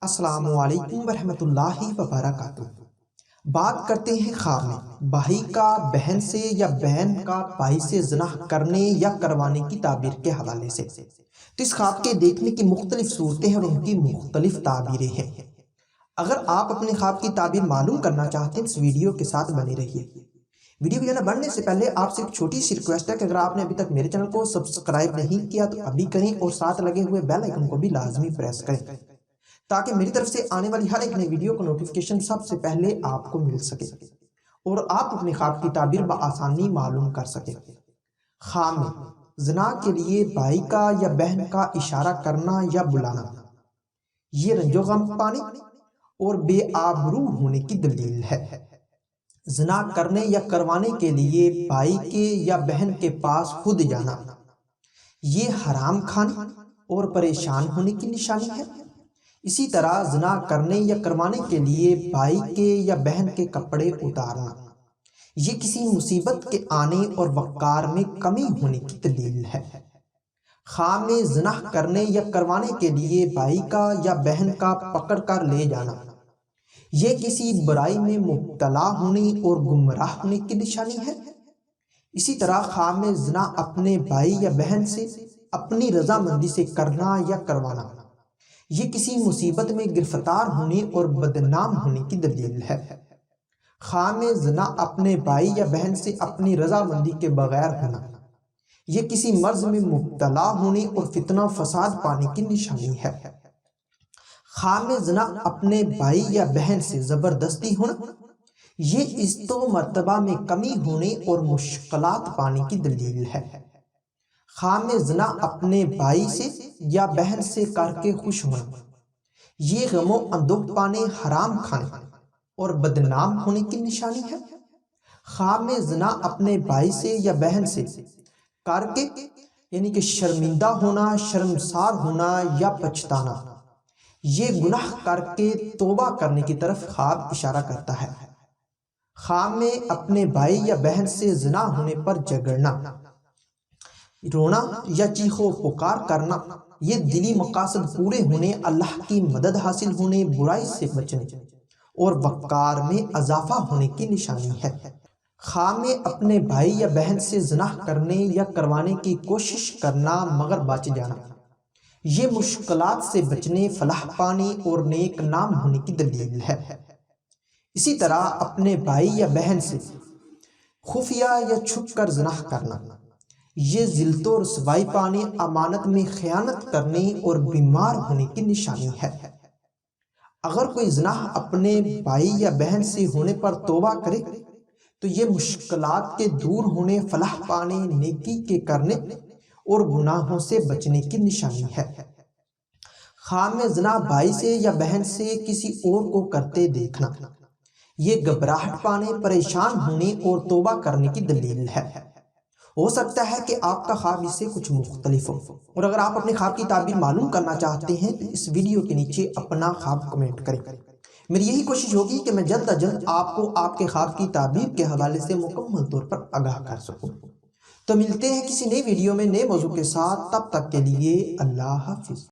السلام علیکم ورحمۃ اللہ وبرکاتہ۔ بات کرتے ہیں خواب میں بھائی کا بہن سے یا بہن کا بھائی سے زنا کرنے یا کروانے کی تعبیر کے حوالے سے۔ تو اس خواب کے دیکھنے کی مختلف صورتیں ہیں اور ان کی مختلف تعبیریں ہیں۔ اگر آپ اپنے خواب کی تعبیر معلوم کرنا چاہتے ہیں اس ویڈیو کے ساتھ بنے رہیے۔ ویڈیو کو بڑھنے سے پہلے آپ سے ایک چھوٹی سی ریکویسٹ ہے کہ اگر آپ نے ابھی تک میرے چینل کو سبسکرائب نہیں کیا تو ابھی کریں اور ساتھ لگے ہوئے بیل آئیکن کو بھی لازمی پریس کریں تاکہ میری طرف سے آنے والی ہر ایک نئی ویڈیو کو نوٹیفیکیشن سب سے پہلے آپ کو مل سکے اور آپ اپنے خواب کی تعبیر بآسانی معلوم کر سکیں۔ خواب میں زنا کے لیے بھائی کا یا بہن کا اشارہ کرنا یا بلانا، یہ رنج و غم پانے اور بے آبرو ہونے کی دلیل ہے۔ زنا کرنے یا کروانے کے لیے بھائی کے یا بہن کے پاس خود جانا، یہ حرام کھانے اور پریشان ہونے کی نشانی ہے۔ اسی طرح زنا کرنے یا کروانے کے لیے بھائی کے یا بہن کے کپڑے اتارنا، یہ کسی مصیبت کے آنے اور وقار میں کمی ہونے کی دلیل ہے۔ خواب میں زنا کرنے یا کروانے کے لیے بھائی کا یا بہن کا پکڑ کر لے جانا، یہ کسی برائی میں مبتلا ہونے اور گمراہ ہونے کی نشانی ہے۔ اسی طرح خواب میں زنا اپنے بھائی یا بہن سے اپنی رضامندی سے کرنا یا کروانا، یہ کسی مصیبت میں گرفتار ہونے اور بدنام ہونے کی دلیل ہے۔ خواب میں زنا اپنے بھائی یا بہن سے اپنی رضامندی کے بغیر ہونا، یہ کسی مرض میں مبتلا ہونے اور فتنہ فساد پانے کی نشانی ہے۔ خواب میں زنا اپنے بھائی یا بہن سے زبردستی ہونا، یہ عزت و مرتبہ میں کمی ہونے اور مشکلات پانے کی دلیل ہے۔ خواب میں زنا اپنے بھائی سے یا بہن سے کر کے خوش ہونا، یہ غم و اندوہ پانے، حرام کھانے اور بدنام ہونے کی نشانی ہے۔ خواب میں زنا اپنے بھائی سے یا بہن سے کر کے یعنی کہ شرمندہ ہونا، شرمسار ہونا یا پچھتانا، یہ گناہ کر کے توبہ کرنے کی طرف خواب اشارہ کرتا ہے۔ خواب میں اپنے بھائی یا بہن سے زنا ہونے پر جھگڑنا، رونا یا چیخو پکار کرنا، یہ دلی مقاصد پورے ہونے، اللہ کی مدد حاصل ہونے، برائی سے بچنے اور وقار میں اضافہ ہونے کی نشانی ہے۔ خواب میں اپنے بھائی یا بہن سے زنا کرنے یا کروانے کی کوشش کرنا مگر بچ جانا، یہ مشکلات سے بچنے، فلاح پانے اور نیک نام ہونے کی دلیل ہے۔ اسی طرح اپنے بھائی یا بہن سے خفیہ یا چھپ کر زنا کرنا، یہ ذلت و رسوائی پانے، امانت میں خیانت کرنے اور بیمار ہونے کی نشانی ہے۔ اگر کوئی زنا اپنے بھائی یا بہن سے ہونے پر توبہ کرے تو یہ مشکلات کے دور ہونے، فلاح پانے، نیکی کے کرنے اور گناہوں سے بچنے کی نشانی ہے۔ خواب میں زنا بھائی سے یا بہن سے کسی اور کو کرتے دیکھنا، یہ گھبراہٹ پانے، پریشان ہونے اور توبہ کرنے کی دلیل ہے۔ ہو سکتا ہے کہ آپ کا خواب اس سے کچھ مختلف ہو، اور اگر آپ اپنے خواب کی تعبیر معلوم کرنا چاہتے ہیں تو اس ویڈیو کے نیچے اپنا خواب کمنٹ کریں۔ میری یہی کوشش ہوگی کہ میں جلد از جلد آپ کو آپ کے خواب کی تعبیر کے حوالے سے مکمل طور پر آگاہ کر سکوں۔ تو ملتے ہیں کسی نئی ویڈیو میں نئے موضوع کے ساتھ، تب تک کے لیے اللہ حافظ۔